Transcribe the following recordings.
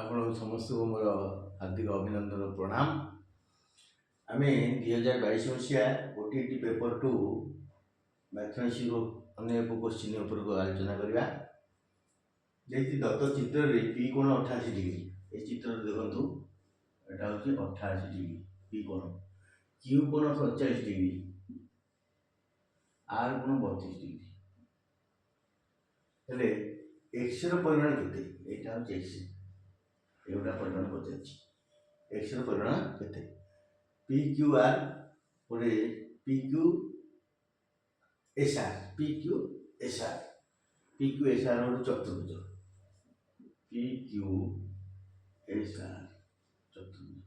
ଆପଣ ସମସ୍ତଙ୍କୁ ମୋର ହାର୍ଦ୍ଦିକ ଅଭିନନ୍ଦନ ପ୍ରଣାମ। ଆମେ 2022 ମସିହା OTT ପେପର 2 ମ୍ୟାଥମେଟିକ୍ସରୁ ଅନ୍ୟ ଏକ କୋଶ୍ଚିନ୍ ଉପରକୁ ଆଲୋଚନା କରିବା। ଯେମିତି ଦତ୍ତ ଚିତ୍ରରେ P କୋଣ 88 ଡିଗ୍ରୀ। ଏ ଚିତ୍ରରେ ଦେଖନ୍ତୁ, ଏଟା ହେଉଛି 88 ଡିଗ୍ରୀ P କୋଣ, Q କୋଣ 47 ଡିଗ୍ରୀ, R କୋଣ 32 ଡିଗ୍ରୀ। ହେଲେ x ର ପରିମାଣ କେତେ? ଏଇଟା ହେଉଛି x, एवटा परिमाण पचार एक्स परिमाण के पी क्यू आर गोटे P Q S R P Q S R P Q S are गोटे चतुर्भुज पी क्यू एस आर चतुर्भुज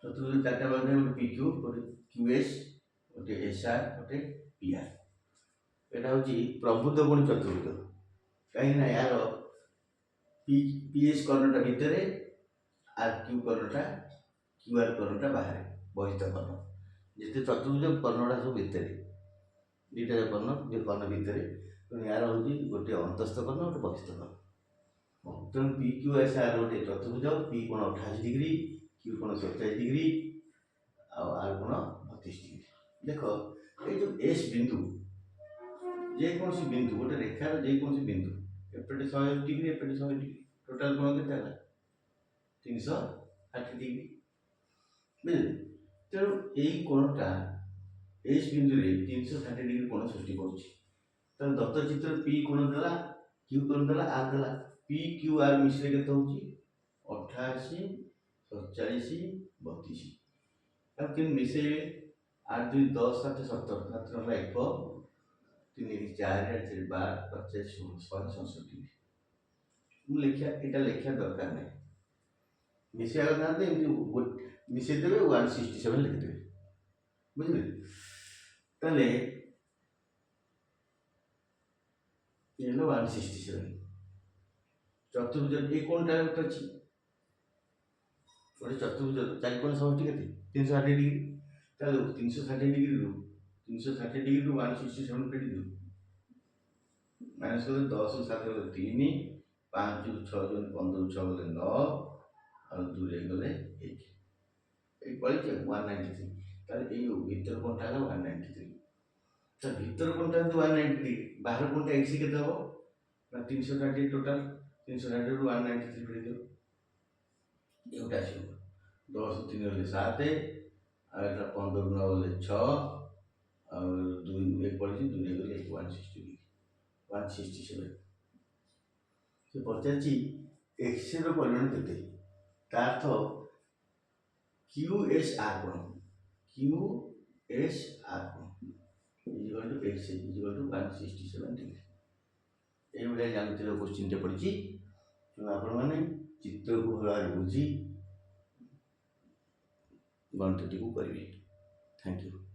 चतुर्भुज चार्टा भाग गोटे पी क्यू गोटे क्यू एस गोटे एस आर गोटे पी आर। यहाँ हूँ प्रभुत्व गुण चतुर्भुज कहीं यार पीएस कर्णटा भितर आर क्यू कर्णटा क्यू आर कर्णटा बाहर बहिष्ठ कर्ण जिते चतुर्भुज कर्णटा सब भितर दुईटा कर्ण भितर यार हूँ गोटे अंतस्थ कर्ण गोटे बहिष्ठ कर्ण। तेणु पी क्यू एस आर गोटे चतुर्भुज पी कोण 88 डिग्री क्यू कोण 47 डिग्री आर कोण 32 डिग्री। देख ये जो एस बिंदु जेकोसी बिंदु गोटे रेखार जेकोसी बिंदु एपटे 100 डिग्री एपटे 100 डिग्री टोटाल कोण केते है 360 डिग्री बुझले। तेणु यही कोणटा एस बिंदु रे 360 डिग्री कोण सृष्टि करूछि। त दत्त चित्र पी कोण देला क्यू कोण देला आर देला पी क्यू आर मिश्रे केते होछि 88 47 32 अब तीन मिसेबे 8 2 10 7 17 7 होला 1 3 4 8 12 50 16 67 ମୁଁ ଲେଖିଆ ଏଟା ଲେଖିଆ ଦରକାର ନାହିଁ ମିଶିଆ କଥା ନା ଏମିତି ମିଶେଇ ଦେବେ 167 ଲେଖିଦେବେ ବୁଝିଲେ। ତାହେଲେ ये 167 चतुर्भुज ये कोणटा गोटे अछि गोटे चतुर्भुज चारि कोण समष्टि केते 360 डिग्री। ताले 360 डिग्री रु 167 काटी दो माइनस कर 10 7 गले 3 5 6 15 6 गले 9 और 2 गले 1 एक पड़ी 193। ताले ए भीतर कोणटा 193 तो भीतर कोणटा 193 बाहर कोणटा x केते हो ना 360 टोटल 360 रु 193 पड़ी दो एटा आसी 10 3 गले 7 और 15 9 गले 6 और 2 एक पड़ी 2 गले 167 से पचार एक्स रो परिमाण केते का अर्थ क्यू एस आर कोण क्यू एस आर कोण equal to x equal to 167 degree. ये बड़े जानते हो क्वेश्चन टे पड़ी तो आपण माने चित्र को भाव बुझी गणित को करिवे। Thank you.